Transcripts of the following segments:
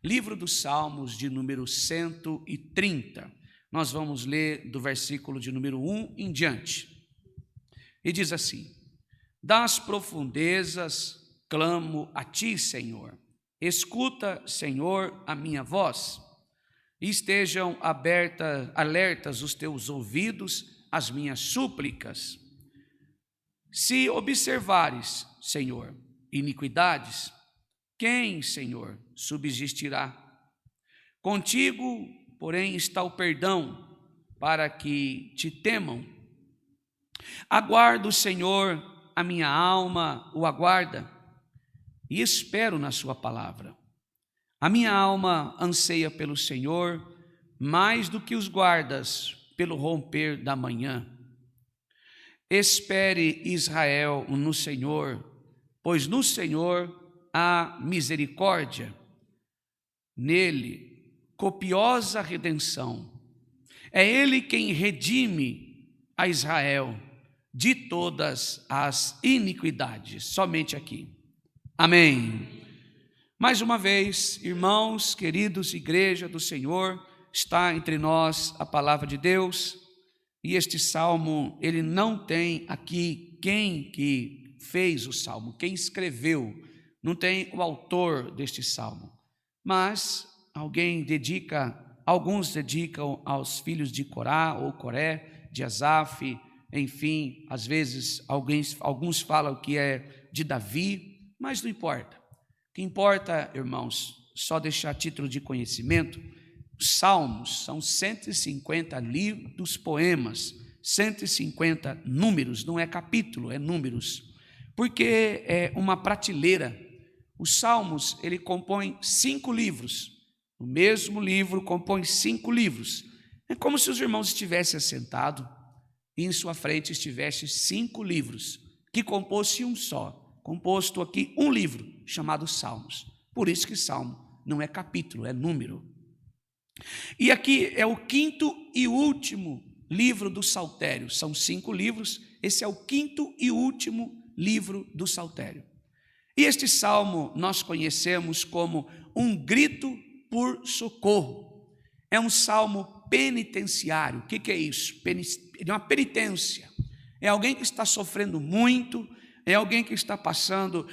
Livro dos Salmos, de número 130. Nós vamos ler do versículo de número 1 em diante. E diz assim: das profundezas clamo a ti, Senhor. Escuta, Senhor, a minha voz. E estejam alertas os teus ouvidos às minhas súplicas. Se observares, Senhor, iniquidades, quem, Senhor, subsistirá? Contigo, porém, está o perdão, para que te temam. Aguardo, Senhor, a minha alma o aguarda, e espero na sua palavra. A minha alma anseia pelo Senhor, mais do que os guardas pelo romper da manhã. Espere, Israel, no Senhor, pois no Senhor há misericórdia, nele copiosa redenção. É ele quem redime a Israel de todas as iniquidades. Somente aqui. Amém. Mais uma vez, irmãos, queridos, igreja do Senhor, está entre nós a palavra de Deus, e este salmo, ele não tem aqui quem que fez o salmo, quem escreveu, não tem o autor deste salmo, mas alguns dedicam aos filhos de Corá ou Coré, de Asaf, enfim, às vezes alguns falam que é de Davi, mas não importa. O que importa, irmãos, só deixar título de conhecimento, os salmos são 150 livros, poemas, 150 números, não é capítulo, é números, porque é uma prateleira. Os salmos, ele compõe 5 livros, o mesmo livro compõe 5 livros, é como se os irmãos estivessem assentados e em sua frente estivesse 5 livros, que compôs-se um só, composto aqui um livro, chamado Salmos, por isso que salmo não é capítulo, é número. E aqui é o 5º e último livro do Saltério, são 5 livros, esse é o 5º e último livro do Saltério. E este salmo nós conhecemos como um grito por socorro, é um salmo penitenciário. O que é isso? É uma penitência, é alguém que está sofrendo muito, é alguém que está passando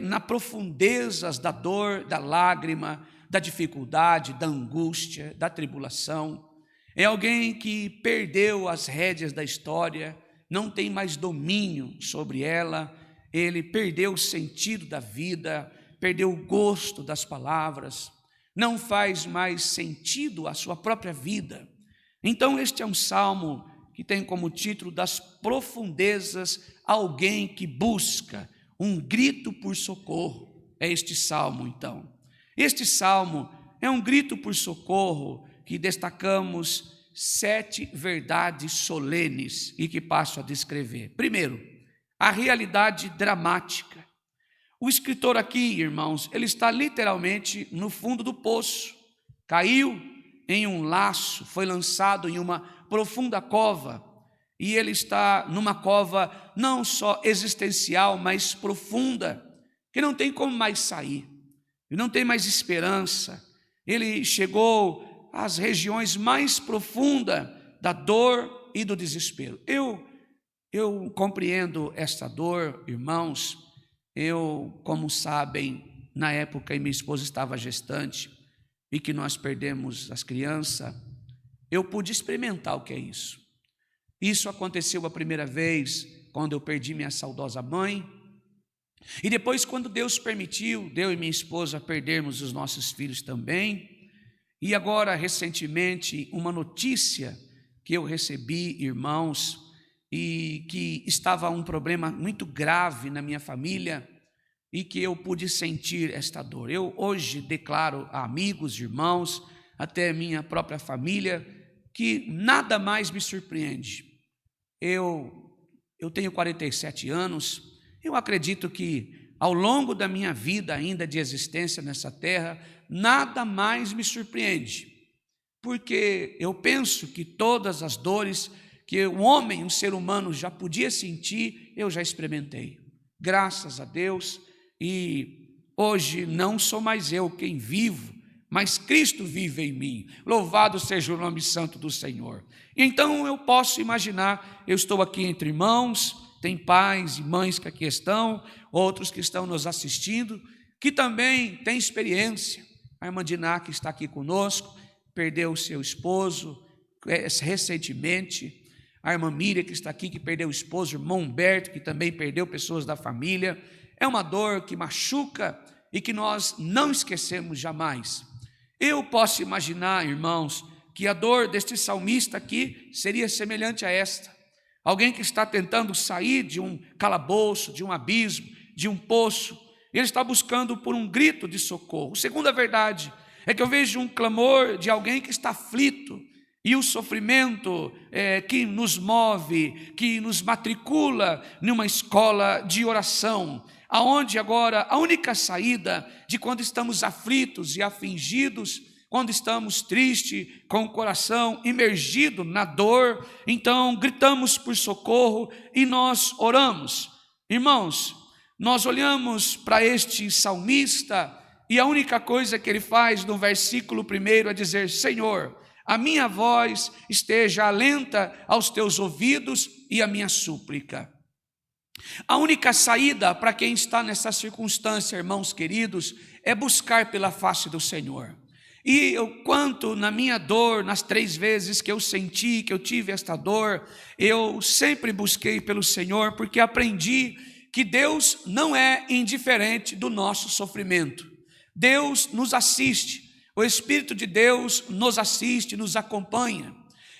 nas profundezas da dor, da lágrima, da dificuldade, da angústia, da tribulação. É alguém que perdeu as rédeas da história, não tem mais domínio sobre ela, ele perdeu o sentido da vida, perdeu o gosto das palavras, não faz mais sentido a sua própria vida. Então este é um salmo que tem como título das profundezas, alguém que busca um grito por socorro. É este salmo então. Este salmo é um grito por socorro que destacamos 7 verdades solenes e que passo a descrever. Primeiro, a realidade dramática. O escritor aqui, irmãos, ele está literalmente no fundo do poço, caiu em um laço, foi lançado em uma profunda cova, e ele está numa cova não só existencial, mas profunda, que não tem como mais sair. E não tem mais esperança. Ele chegou às regiões mais profundas da dor e do desespero. Eu compreendo esta dor, irmãos. Como sabem, na época em minha esposa estava gestante e que nós perdemos as crianças, eu pude experimentar o que é isso. Isso aconteceu a primeira vez quando eu perdi minha saudosa mãe. E depois, quando Deus permitiu, eu e minha esposa perdermos os nossos filhos também. E agora, recentemente, uma notícia que eu recebi, irmãos, e que estava um problema muito grave na minha família e que eu pude sentir esta dor. Eu hoje declaro a amigos, irmãos, até minha própria família, que nada mais me surpreende. Eu tenho 47 anos, eu acredito que ao longo da minha vida ainda de existência nessa terra, nada mais me surpreende, porque eu penso que todas as dores que um homem, um ser humano já podia sentir, eu já experimentei, graças a Deus, e hoje não sou mais eu quem vivo, mas Cristo vive em mim. Louvado seja o nome santo do Senhor. Então eu posso imaginar, eu estou aqui entre irmãos, tem pais e mães que aqui estão, outros que estão nos assistindo, que também têm experiência. A irmã Diná, que está aqui conosco, perdeu o seu esposo recentemente. A irmã Miriam, que está aqui, que perdeu o esposo. O irmão Humberto, que também perdeu pessoas da família. É uma dor que machuca e que nós não esquecemos jamais. Eu posso imaginar, irmãos, que a dor deste salmista aqui seria semelhante a esta. Alguém que está tentando sair de um calabouço, de um abismo, de um poço. Ele está buscando por um grito de socorro. Segunda verdade é que eu vejo um clamor de alguém que está aflito. E o sofrimento que nos move, que nos matricula numa escola de oração, aonde agora a única saída de quando estamos aflitos e afligidos, quando estamos tristes, com o coração imergido na dor, então gritamos por socorro e nós oramos. Irmãos, nós olhamos para este salmista e a única coisa que ele faz no versículo 1 é dizer: Senhor, a minha voz esteja alenta aos teus ouvidos e a minha súplica. A única saída para quem está nessa circunstância, irmãos queridos, é buscar pela face do Senhor. E eu, quanto na minha dor, nas 3 vezes que eu senti, que eu tive esta dor, eu sempre busquei pelo Senhor, porque aprendi que Deus não é indiferente do nosso sofrimento. Deus nos assiste, o Espírito de Deus nos assiste, nos acompanha.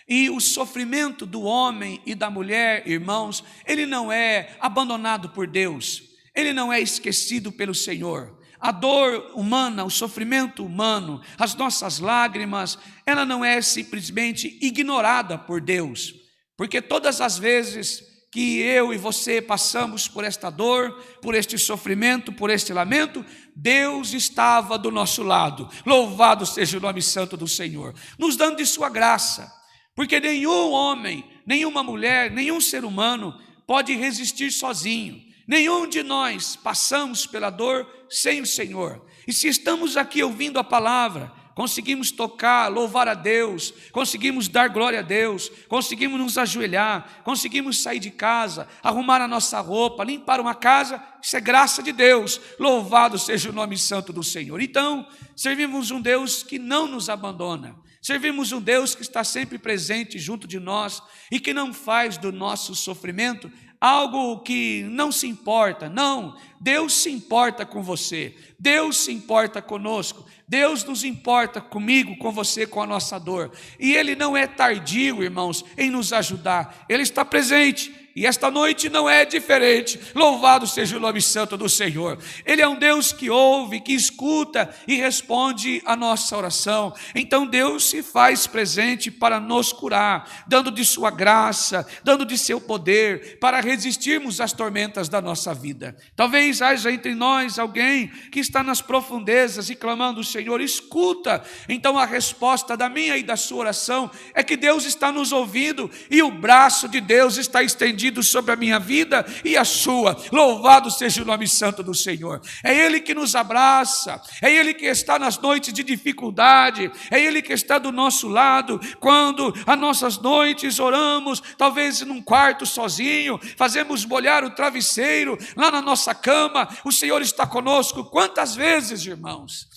E o sofrimento do homem e da mulher, irmãos, ele não é abandonado por Deus, ele não é esquecido pelo Senhor. A dor humana, o sofrimento humano, as nossas lágrimas, ela não é simplesmente ignorada por Deus, porque todas as vezes que eu e você passamos por esta dor, por este sofrimento, por este lamento, Deus estava do nosso lado. Louvado seja o nome santo do Senhor, nos dando de sua graça. Porque nenhum homem, nenhuma mulher, nenhum ser humano pode resistir sozinho. Nenhum de nós passamos pela dor sem o Senhor. E se estamos aqui ouvindo a palavra, conseguimos tocar, louvar a Deus, conseguimos dar glória a Deus, conseguimos nos ajoelhar, conseguimos sair de casa, arrumar a nossa roupa, limpar uma casa, isso é graça de Deus. Louvado seja o nome santo do Senhor. Então, servimos um Deus que não nos abandona. Servimos um Deus que está sempre presente junto de nós e que não faz do nosso sofrimento algo que não se importa. Não, Deus se importa com você, Deus se importa conosco, Deus nos importa comigo, com você, com a nossa dor. E Ele não é tardio, irmãos, em nos ajudar, Ele está presente. E esta noite não é diferente. Louvado seja o nome santo do Senhor. Ele é um Deus que ouve, que escuta e responde a nossa oração. Então Deus se faz presente para nos curar, dando de sua graça, dando de seu poder, para resistirmos às tormentas da nossa vida. Talvez haja entre nós alguém que está nas profundezas e clamando: Senhor, escuta. Então a resposta da minha e da sua oração é que Deus está nos ouvindo e o braço de Deus está estendido sobre a minha vida e a sua. Louvado seja o nome santo do Senhor. É Ele que nos abraça, é Ele que está nas noites de dificuldade, é Ele que está do nosso lado, quando as nossas noites oramos, talvez num quarto sozinho, fazemos molhar o travesseiro, lá na nossa cama, o Senhor está conosco. Quantas vezes, irmãos,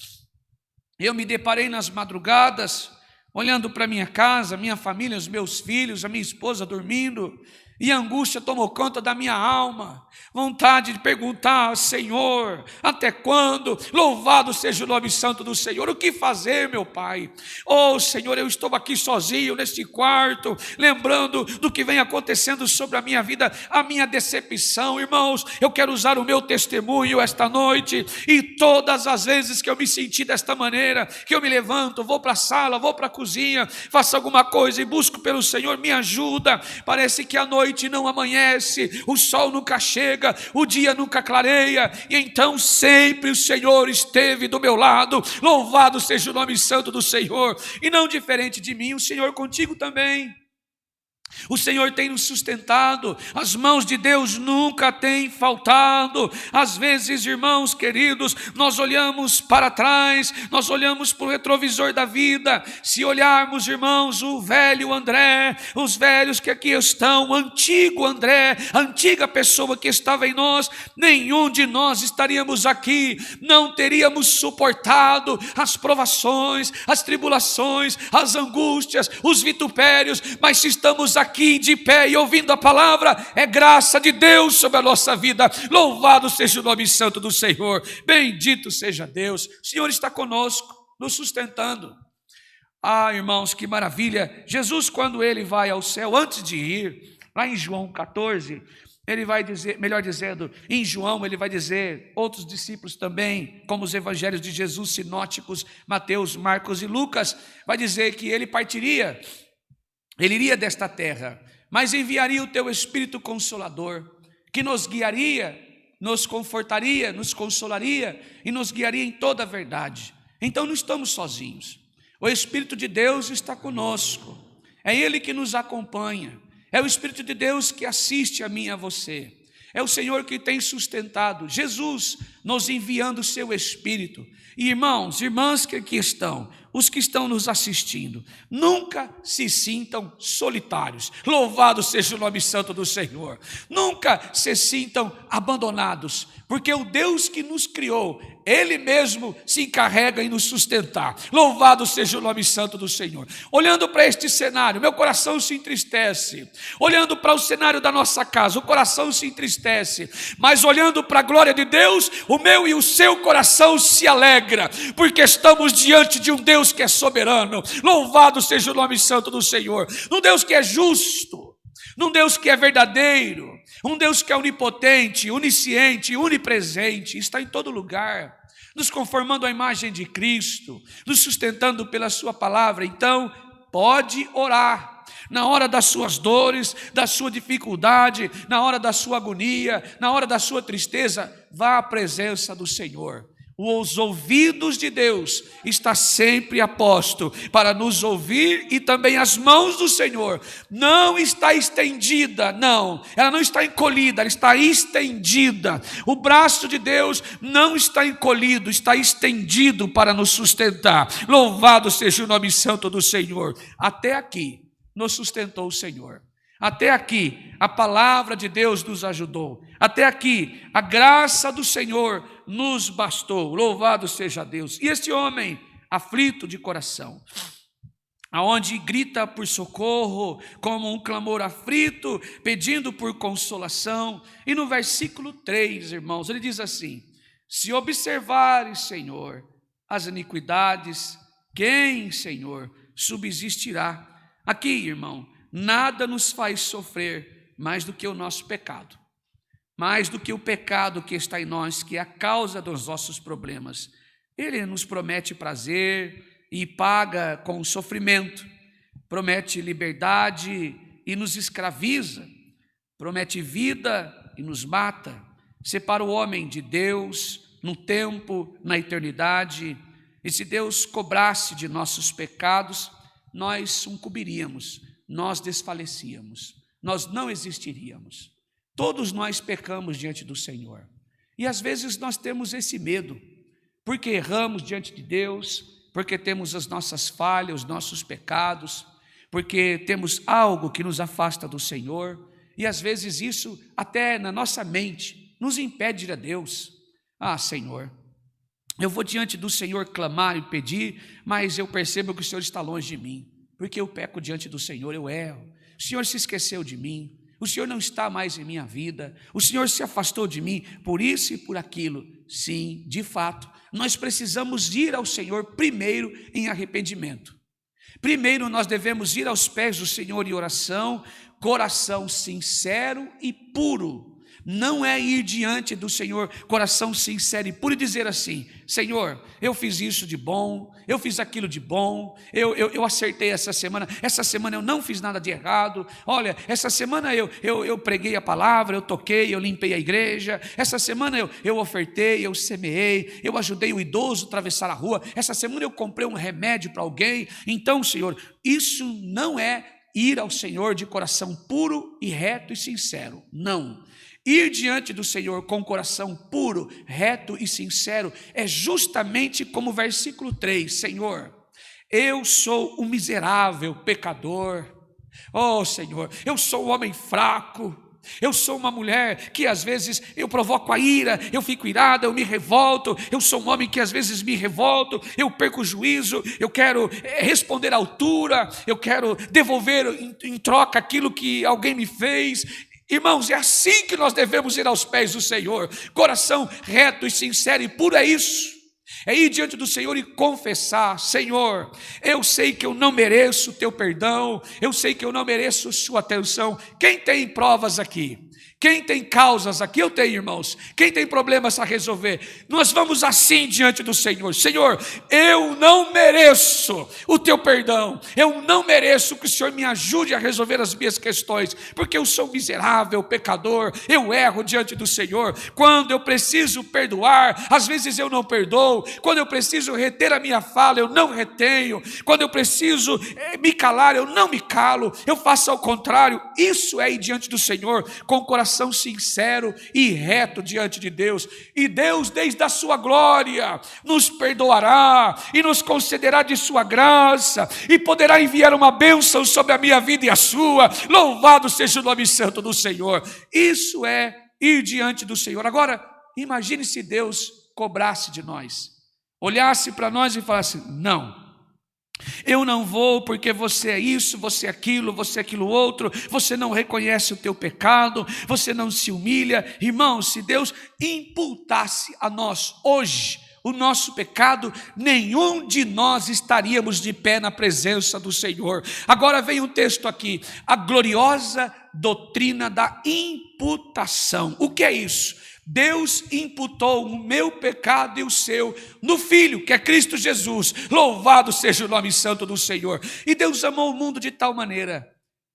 eu me deparei nas madrugadas, olhando para minha casa, minha família, os meus filhos, a minha esposa dormindo, e a angústia tomou conta da minha alma, vontade de perguntar: Senhor, até quando? Louvado seja o nome santo do Senhor. O que fazer, meu Pai? Oh Senhor, eu estou aqui sozinho neste quarto, lembrando do que vem acontecendo sobre a minha vida, a minha decepção. Irmãos, eu quero usar o meu testemunho esta noite, e todas as vezes que eu me senti desta maneira, que eu me levanto, vou para a sala, vou para a cozinha, faço alguma coisa e busco pelo Senhor, me ajuda. Parece que a noite não amanhece, o sol nunca chega, o dia nunca clareia, e então sempre o Senhor esteve do meu lado. Louvado seja o nome santo do Senhor. E não diferente de mim, o Senhor contigo também. O Senhor tem nos sustentado, as mãos de Deus nunca têm faltado. Às vezes, irmãos queridos, nós olhamos para trás, nós olhamos para o retrovisor da vida. Se olharmos, irmãos, o velho André, os velhos que aqui estão, o antigo André, a antiga pessoa que estava em nós, nenhum de nós estaríamos aqui, não teríamos suportado as provações, as tribulações, as angústias, os vitupérios, mas se estamos aqui de pé e ouvindo a palavra, é graça de Deus sobre a nossa vida. Louvado seja o nome santo do Senhor, bendito seja Deus. O Senhor está conosco, nos sustentando. Ah, irmãos, que maravilha. Jesus, quando ele vai ao céu, antes de ir, lá em João 14, ele vai dizer, melhor dizendo, em João ele vai dizer, outros discípulos também, como os evangelhos de Jesus sinóticos, Mateus, Marcos e Lucas, vai dizer que ele partiria, ele iria desta terra, mas enviaria o teu Espírito Consolador, que nos guiaria, nos confortaria, nos consolaria e nos guiaria em toda a verdade. Então não estamos sozinhos, o Espírito de Deus está conosco, é Ele que nos acompanha, é o Espírito de Deus que assiste a mim e a você, é o Senhor que tem sustentado, Jesus nos enviando o seu Espírito. E irmãos, irmãs que aqui estão, os que estão nos assistindo, nunca se sintam solitários. Louvado seja o nome santo do Senhor. Nunca se sintam abandonados, porque o Deus que nos criou, Ele mesmo se encarrega em nos sustentar. Louvado seja o nome santo do Senhor. Olhando para este cenário, meu coração se entristece. Olhando para o cenário da nossa casa, o coração se entristece. Mas olhando para a glória de Deus, o meu e o seu coração se alegra, porque estamos diante de um Deus que é soberano. Louvado seja o nome santo do Senhor. Um Deus que é justo, um Deus que é verdadeiro, um Deus que é onipotente, onisciente, onipresente, está em todo lugar, nos conformando à imagem de Cristo, nos sustentando pela sua palavra. Então, pode orar. Na hora das suas dores, da sua dificuldade, na hora da sua agonia, na hora da sua tristeza, vá à presença do Senhor. Os ouvidos de Deus está sempre a posto para nos ouvir, e também as mãos do Senhor não está estendida, não, ela não está encolhida, ela está estendida. O braço de Deus não está encolhido, está estendido para nos sustentar. Louvado seja o nome santo do Senhor. Até aqui nos sustentou o Senhor. Até aqui a palavra de Deus nos ajudou. Até aqui a graça do Senhor nos bastou. Louvado seja Deus. E este homem aflito de coração, aonde grita por socorro, como um clamor aflito, pedindo por consolação. E no versículo 3, irmãos, ele diz assim: se observares, Senhor, as iniquidades, quem, Senhor, subsistirá? Aqui, irmão, nada nos faz sofrer mais do que o nosso pecado, mais do que o pecado que está em nós, que é a causa dos nossos problemas. Ele nos promete prazer e paga com sofrimento, promete liberdade e nos escraviza, promete vida e nos mata, separa o homem de Deus no tempo, na eternidade. E se Deus cobrasse de nossos pecados, nós sucumbiríamos, nós desfalecíamos, nós não existiríamos. Todos nós pecamos diante do Senhor, e às vezes nós temos esse medo, porque erramos diante de Deus, porque temos as nossas falhas, os nossos pecados, porque temos algo que nos afasta do Senhor, e às vezes isso até na nossa mente nos impede de ir a Deus. Ah, Senhor, eu vou diante do Senhor clamar e pedir, mas eu percebo que o Senhor está longe de mim, porque eu peco diante do Senhor, eu erro. O Senhor se esqueceu de mim, o Senhor não está mais em minha vida, o Senhor se afastou de mim por isso e por aquilo. Sim, de fato, nós precisamos ir ao Senhor primeiro em arrependimento. Primeiro nós devemos ir aos pés do Senhor em oração, coração sincero e puro. Não é ir diante do Senhor, coração sincero e puro, e dizer assim: Senhor, eu fiz isso de bom, eu fiz aquilo de bom, eu acertei essa semana eu não fiz nada de errado, olha, essa semana eu preguei a palavra, eu toquei, eu limpei a igreja, essa semana eu ofertei, eu semeei, eu ajudei o idoso a atravessar a rua, essa semana eu comprei um remédio para alguém. Então, Senhor, isso não é ir ao Senhor de coração puro e reto e sincero. Não. Ir diante do Senhor com coração puro, reto e sincero é justamente como o versículo 3, Senhor, eu sou um miserável pecador. Oh Senhor, eu sou um homem fraco. Eu sou uma mulher que às vezes eu provoco a ira, eu fico irada, eu me revolto. Eu sou um homem que às vezes me revolto, eu perco o juízo, eu quero responder à altura, eu quero devolver em troca aquilo que alguém me fez. Irmãos, é assim que nós devemos ir aos pés do Senhor, coração reto e sincero e puro, é isso. É ir diante do Senhor e confessar, Senhor, eu sei que eu não mereço o teu perdão, eu sei que eu não mereço sua atenção. Quem tem provas aqui? Quem tem causas aqui? Eu tenho, irmãos. Quem tem problemas a resolver? Nós vamos assim diante do Senhor. Senhor, eu não mereço o teu perdão. Eu não mereço que o Senhor me ajude a resolver as minhas questões, porque eu sou miserável, pecador. Eu erro diante do Senhor. Quando eu preciso perdoar, às vezes eu não perdoo. Quando eu preciso reter a minha fala, eu não retenho. Quando eu preciso me calar, eu não me calo. Eu faço ao contrário. Isso é ir diante do Senhor com o coração sincero e reto diante de Deus, e Deus desde a sua glória nos perdoará e nos concederá de sua graça e poderá enviar uma bênção sobre a minha vida e a sua. Louvado seja o nome santo do Senhor. Isso é ir diante do Senhor. Agora imagine se Deus cobrasse de nós, olhasse para nós e falasse, não, eu não vou porque você é isso, você é aquilo outro, você não reconhece o teu pecado, você não se humilha. Irmão, se Deus imputasse a nós hoje o nosso pecado, nenhum de nós estaríamos de pé na presença do Senhor. Agora vem um texto aqui, a gloriosa doutrina da imputação. O que é isso? Deus imputou o meu pecado e o seu no Filho, que é Cristo Jesus. Louvado seja o nome santo do Senhor. E Deus amou o mundo de tal maneira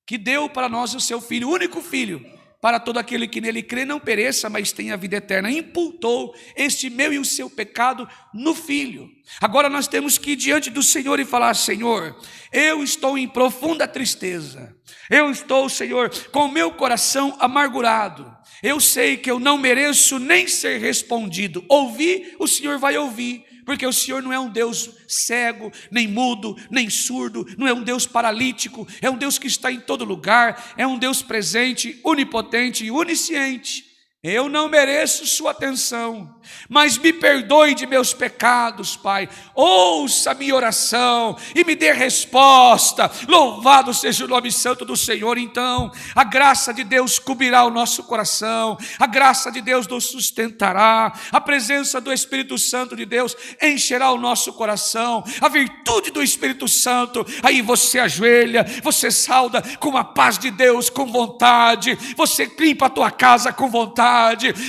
que deu para nós o seu Filho, o único Filho, para todo aquele que nele crê não pereça, mas tenha a vida eterna. Imputou este meu e o seu pecado no Filho. Agora nós temos que ir diante do Senhor e falar, Senhor, eu estou em profunda tristeza. Eu estou, Senhor, com o meu coração amargurado. Eu sei que eu não mereço nem ser respondido. Ouvir, o Senhor vai ouvir, porque o Senhor não é um Deus cego, nem mudo, nem surdo, não é um Deus paralítico, é um Deus que está em todo lugar, é um Deus presente, onipotente e onisciente. Eu não mereço sua atenção, mas me perdoe de meus pecados, Pai. Ouça a minha oração e me dê resposta. Louvado seja o nome santo do Senhor. Então, a graça de Deus cobrirá o nosso coração, a graça de Deus nos sustentará, a presença do Espírito Santo de Deus encherá o nosso coração, a virtude do Espírito Santo. Aí você ajoelha, você sauda com a paz de Deus, com vontade, você limpa a tua casa com vontade,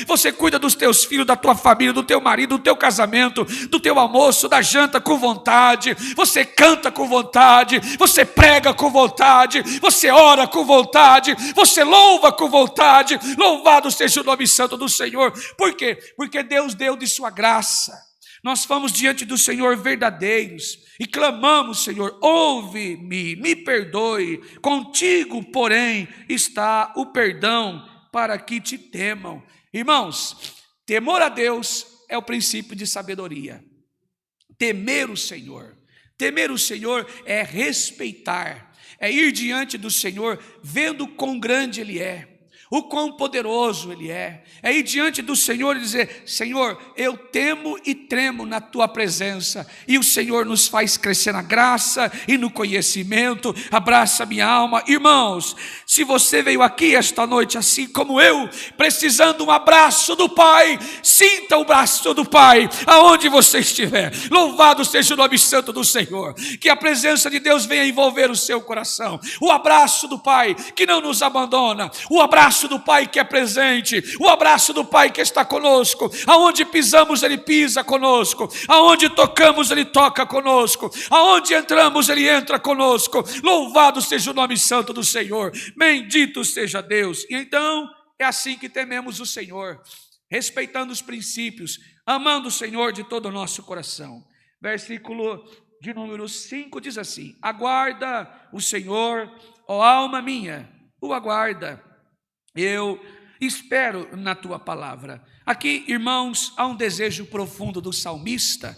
você cuida dos teus filhos, da tua família, do teu marido, do teu casamento, do teu almoço, da janta com vontade, você canta com vontade, você prega com vontade, você ora com vontade, você louva com vontade. Louvado seja o nome santo do Senhor. Por quê? Porque Deus deu de sua graça. Nós fomos diante do Senhor verdadeiros e clamamos, Senhor, ouve-me, me perdoe, contigo, porém, está o perdão para que te temam. Irmãos, temor a Deus é o princípio de sabedoria. Temer o Senhor é respeitar, é ir diante do Senhor vendo quão grande Ele é, o quão poderoso Ele é ir diante do Senhor e dizer, Senhor, eu temo e tremo na Tua presença, e o Senhor nos faz crescer na graça e no conhecimento. Abraça minha alma. Irmãos, se você veio aqui esta noite, assim como eu, precisando um abraço do Pai, sinta o braço do Pai, aonde você estiver. Louvado seja o nome santo do Senhor, que a presença de Deus venha envolver o seu coração, o abraço do Pai que não nos abandona, o abraço do Pai que é presente, o abraço do Pai que está conosco, aonde pisamos Ele pisa conosco, aonde tocamos Ele toca conosco, aonde entramos Ele entra conosco. Louvado seja o nome santo do Senhor, bendito seja Deus. E então é assim que tememos o Senhor, respeitando os princípios, amando o Senhor de todo o nosso coração. Versículo de número 5 diz assim: aguarda o Senhor ó alma minha, o aguarda. Eu espero na tua palavra. Aqui, irmãos, há um desejo profundo do salmista.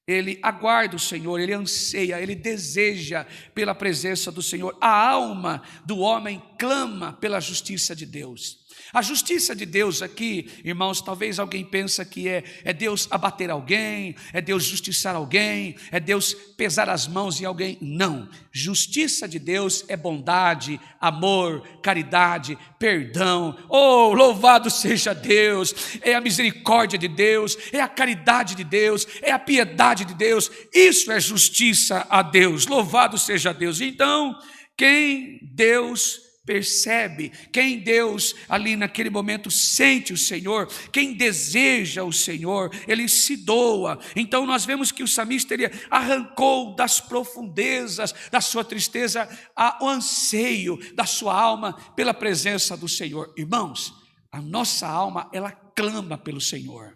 Ele aguarda o Senhor, ele anseia, ele deseja pela presença do Senhor. A alma do homem clama pela justiça de Deus. A justiça de Deus aqui, irmãos, talvez alguém pense que é Deus abater alguém, é Deus justiçar alguém, é Deus pesar as mãos em alguém. Não, justiça de Deus é bondade, amor, caridade, perdão. Oh, louvado seja Deus, é a misericórdia de Deus, é a caridade de Deus, é a piedade de Deus. Isso é justiça a Deus, louvado seja Deus. Então, quem Deus percebe, quem Deus ali naquele momento sente o Senhor, quem deseja o Senhor, ele se doa. Então nós vemos que o salmista ele arrancou das profundezas da sua tristeza o anseio da sua alma pela presença do Senhor. Irmãos, a nossa alma ela clama pelo Senhor.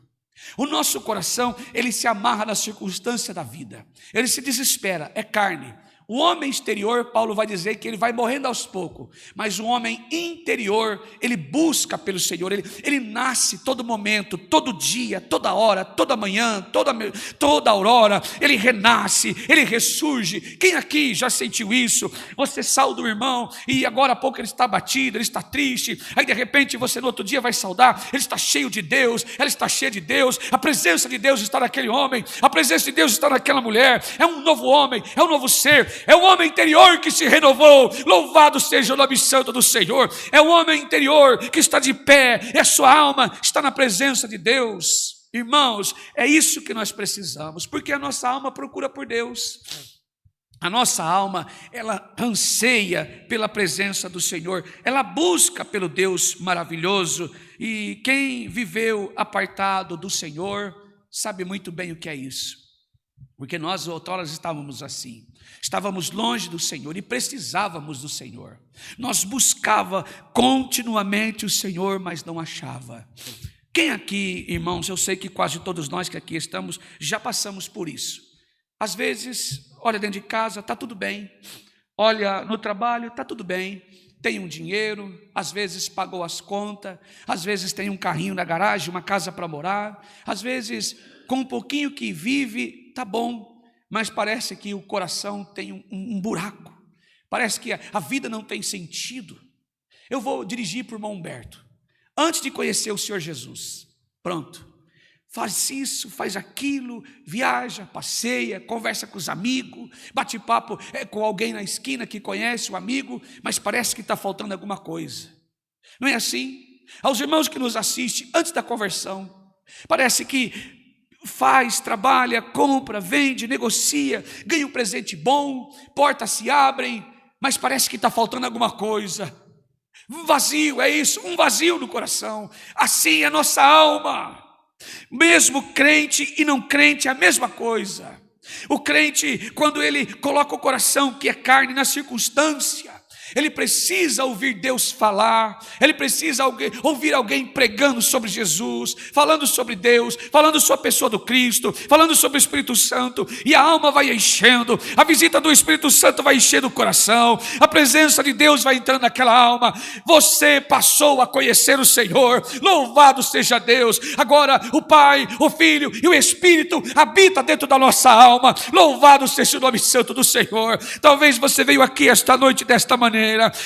O nosso coração ele se amarra na circunstância da vida, ele se desespera, é carne. O homem exterior, Paulo vai dizer que ele vai morrendo aos poucos, mas o homem interior, ele busca pelo Senhor, ele nasce todo momento, todo dia, toda hora, toda manhã, toda aurora, ele renasce, ele ressurge. Quem aqui já sentiu isso? Você sauda o irmão e agora há pouco ele está abatido, ele está triste, aí de repente você no outro dia vai saudar, ele está cheio de Deus, ela está cheia de Deus, a presença de Deus está naquele homem, a presença de Deus está naquela mulher, é um novo homem, é um novo ser, é o homem interior que se renovou, louvado seja o nome santo do Senhor, é o homem interior que está de pé, é a sua alma, está na presença de Deus. Irmãos, é isso que nós precisamos, porque a nossa alma procura por Deus, a nossa alma, ela anseia pela presença do Senhor, ela busca pelo Deus maravilhoso, e quem viveu apartado do Senhor, sabe muito bem o que é isso, porque nós outroras estávamos assim, estávamos longe do Senhor e precisávamos do Senhor. Nós buscava continuamente o Senhor, mas não achava. Quem aqui, irmãos, eu sei que quase todos nós que aqui estamos, já passamos por isso. Às vezes, olha dentro de casa, está tudo bem. Olha no trabalho, está tudo bem. Tem um dinheiro, às vezes pagou as contas, às vezes tem um carrinho na garagem, uma casa para morar. Às vezes, com um pouquinho que vive, está bom. Mas parece que o coração tem um buraco, parece que a vida não tem sentido. Eu vou dirigir para o irmão Humberto, antes de conhecer o Senhor Jesus, pronto, faz isso, faz aquilo, viaja, passeia, conversa com os amigos, bate papo com alguém na esquina que conhece o amigo, mas parece que está faltando alguma coisa, não é assim? Aos irmãos que nos assistem, antes da conversão, parece que faz, trabalha, compra, vende, negocia, ganha um presente bom, portas se abrem, mas parece que está faltando alguma coisa, um vazio, é isso, um vazio no coração. Assim é a nossa alma, mesmo crente e não crente é a mesma coisa. O crente, quando ele coloca o coração que é carne na circunstância, ele precisa ouvir Deus falar, ele precisa ouvir alguém pregando sobre Jesus, falando sobre Deus, falando sobre a pessoa do Cristo, falando sobre o Espírito Santo, e a alma vai enchendo, a visita do Espírito Santo vai enchendo o coração, a presença de Deus vai entrando naquela alma, você passou a conhecer o Senhor, louvado seja Deus, agora o Pai, o Filho e o Espírito habita dentro da nossa alma, louvado seja o nome santo do Senhor. Talvez você veio aqui esta noite desta maneira,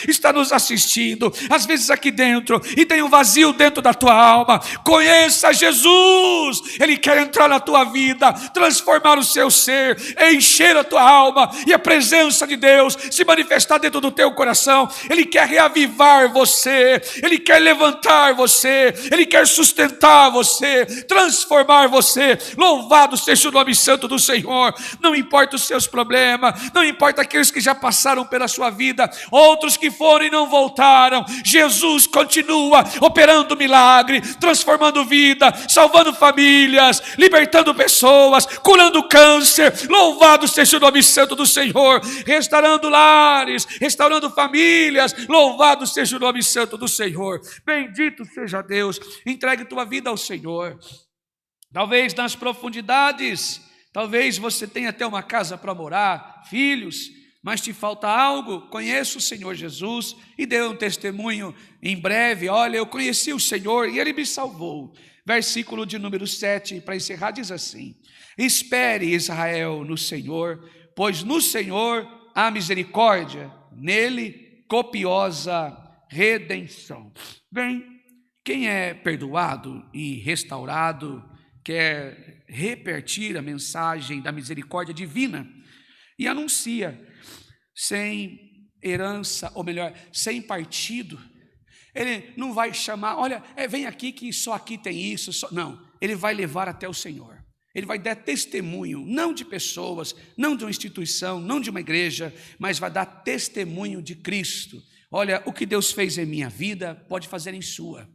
está nos assistindo, às vezes aqui dentro, e tem um vazio dentro da tua alma. Conheça Jesus, Ele quer entrar na tua vida, transformar o seu ser, encher a tua alma, e a presença de Deus se manifestar dentro do teu coração. Ele quer reavivar você, Ele quer levantar você, Ele quer sustentar você, transformar você. Louvado seja o nome santo do Senhor. Não importa os seus problemas, não importa aqueles que já passaram pela sua vida, outros que foram e não voltaram, Jesus continua operando milagre, transformando vida, salvando famílias, libertando pessoas, curando câncer. Louvado seja o nome santo do Senhor, restaurando lares, restaurando famílias. Louvado seja o nome santo do Senhor. Bendito seja Deus. Entregue tua vida ao Senhor. Talvez nas profundidades, talvez você tenha até uma casa para morar, filhos, mas te falta algo. Conheço o Senhor Jesus e deu um testemunho em breve. Olha, eu conheci o Senhor e Ele me salvou. Versículo de número 7, para encerrar, diz assim: espere, Israel, no Senhor, pois no Senhor há misericórdia, nele copiosa redenção. Bem, quem é perdoado e restaurado quer repetir a mensagem da misericórdia divina e anuncia, sem herança, ou melhor, sem partido. Ele não vai chamar, olha, vem aqui que só aqui tem isso, não, ele vai levar até o Senhor. Ele vai dar testemunho, não de pessoas, não de uma instituição, não de uma igreja, mas vai dar testemunho de Cristo. Olha, o que Deus fez em minha vida, pode fazer em sua,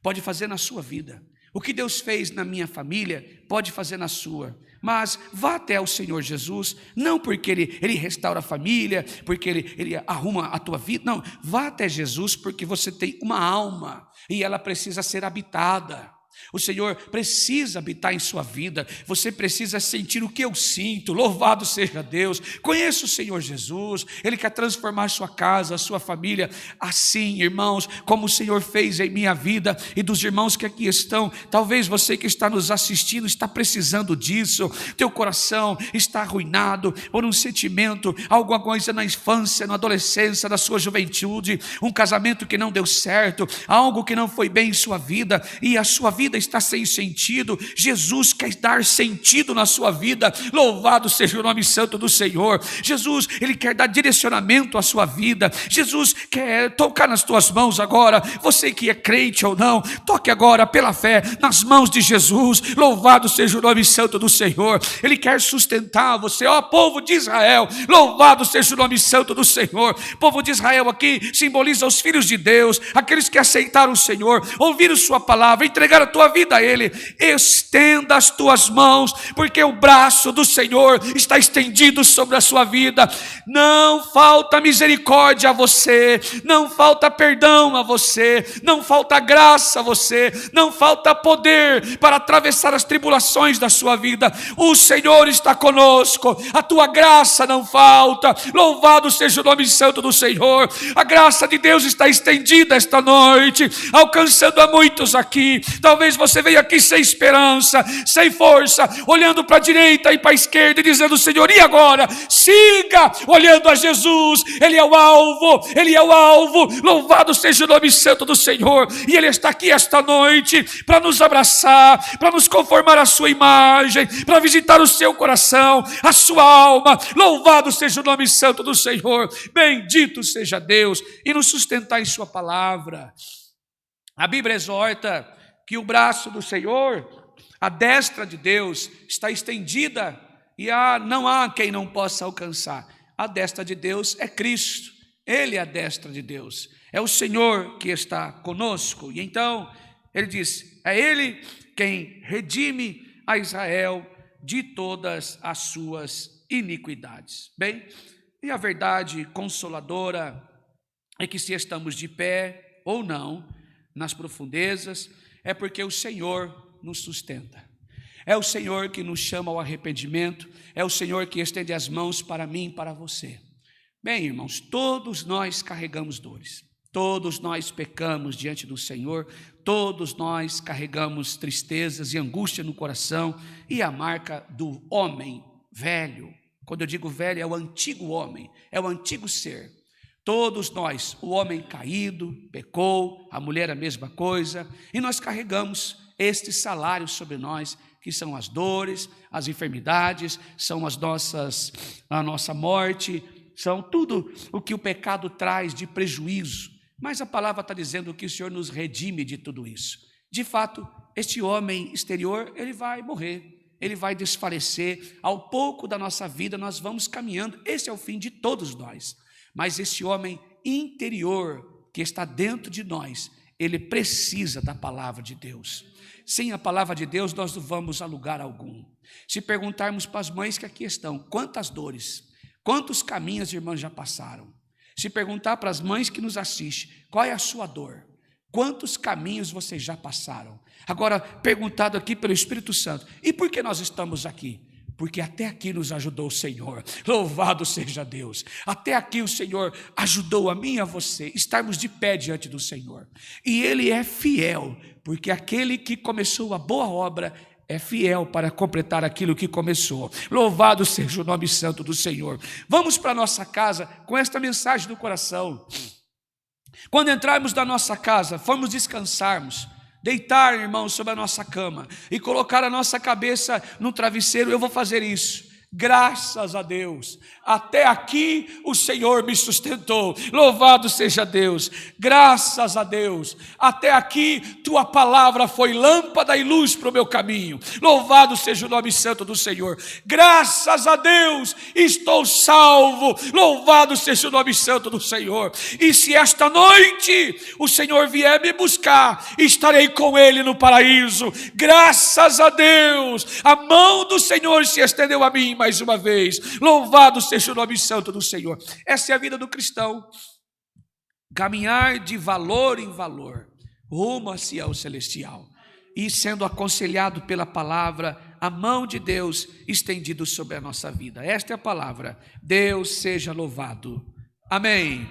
pode fazer na sua vida. O que Deus fez na minha família, pode fazer na sua. Mas vá até o Senhor Jesus, não porque Ele restaura a família, porque Ele arruma a tua vida, não. Vá até Jesus porque você tem uma alma e ela precisa ser habitada. O Senhor precisa habitar em sua vida. Você precisa sentir o que eu sinto. Louvado seja Deus. Conheça o Senhor Jesus. Ele quer transformar sua casa, a sua família. Assim, irmãos, como o Senhor fez em minha vida e dos irmãos que aqui estão. Talvez você que está nos assistindo está precisando disso. Teu coração está arruinado por um sentimento, alguma coisa na infância, na adolescência, na sua juventude, um casamento que não deu certo, algo que não foi bem em sua vida e a sua vida está sem sentido. Jesus quer dar sentido na sua vida. Louvado seja o nome santo do Senhor. Jesus, Ele quer dar direcionamento à sua vida. Jesus quer tocar nas tuas mãos agora. Você que é crente ou não, toque agora pela fé nas mãos de Jesus. Louvado seja o nome santo do Senhor. Ele quer sustentar você, ó povo de Israel. Louvado seja o nome santo do Senhor. O povo de Israel aqui simboliza os filhos de Deus, aqueles que aceitaram o Senhor, ouviram sua palavra, entregaram a tua vida a Ele. Estenda as tuas mãos, porque o braço do Senhor está estendido sobre a sua vida. Não falta misericórdia a você, não falta perdão a você, não falta graça a você, não falta poder para atravessar as tribulações da sua vida. O Senhor está conosco, a tua graça não falta. Louvado seja o nome santo do Senhor. A graça de Deus está estendida esta noite, alcançando a muitos aqui. Talvez você veio aqui sem esperança, sem força, olhando para a direita e para a esquerda e dizendo: Senhor, e agora? Siga olhando a Jesus. Ele é o alvo, Ele é o alvo. Louvado seja o nome santo do Senhor. E Ele está aqui esta noite para nos abraçar, para nos conformar à sua imagem, para visitar o seu coração, a sua alma. Louvado seja o nome santo do Senhor. Bendito seja Deus e nos sustentar em sua palavra. A Bíblia exorta que o braço do Senhor, a destra de Deus, está estendida e não há quem não possa alcançar. A destra de Deus é Cristo, Ele é a destra de Deus, é o Senhor que está conosco. E então, Ele diz, é Ele quem redime a Israel de todas as suas iniquidades. Bem, e a verdade consoladora é que se estamos de pé ou não, nas profundezas, é porque o Senhor nos sustenta. É o Senhor que nos chama ao arrependimento, é o Senhor que estende as mãos para mim e para você. Bem, irmãos, todos nós carregamos dores, todos nós pecamos diante do Senhor, todos nós carregamos tristezas e angústia no coração e a marca do homem velho. Quando eu digo velho, é o antigo homem, é o antigo ser. Todos nós, o homem caído, pecou, a mulher a mesma coisa, e nós carregamos este salário sobre nós, que são as dores, as enfermidades, são a nossa morte, são tudo o que o pecado traz de prejuízo. Mas a palavra está dizendo que o Senhor nos redime de tudo isso. De fato, este homem exterior, ele vai morrer, ele vai desfalecer. Ao pouco da nossa vida nós vamos caminhando, esse é o fim de todos nós. Mas esse homem interior que está dentro de nós, ele precisa da palavra de Deus. Sem a palavra de Deus nós não vamos a lugar algum. Se perguntarmos para as mães que aqui estão, quantas dores, quantos caminhos irmãs já passaram? Se perguntar para as mães que nos assistem, qual é a sua dor? Quantos caminhos vocês já passaram? Agora, perguntado aqui pelo Espírito Santo, e por que nós estamos aqui? porque até aqui nos ajudou o Senhor. Louvado seja Deus. Até aqui o Senhor ajudou a mim e a você estarmos de pé diante do Senhor. E Ele é fiel, porque aquele que começou a boa obra é fiel para completar aquilo que começou. Louvado seja o nome santo do Senhor. Vamos para a nossa casa com esta mensagem do coração. Quando entrarmos na nossa casa, formos descansarmos, deitar, irmãos, sobre a nossa cama e colocar a nossa cabeça no travesseiro, eu vou fazer isso. Graças a Deus, até aqui o Senhor me sustentou. Louvado seja Deus. Graças a Deus, até aqui tua palavra foi lâmpada e luz para o meu caminho. Louvado seja o nome santo do Senhor. Graças a Deus, estou salvo. Louvado seja o nome santo do Senhor. E se esta noite o Senhor vier me buscar, estarei com Ele no paraíso. Graças a Deus, a mão do Senhor se estendeu a mim mais uma vez. Louvado seja o nome santo do Senhor. Essa é a vida do cristão. Caminhar de valor em valor, rumo hacia o celestial. E sendo aconselhado pela palavra, a mão de Deus estendida sobre a nossa vida. Esta é a palavra. Deus seja louvado. Amém.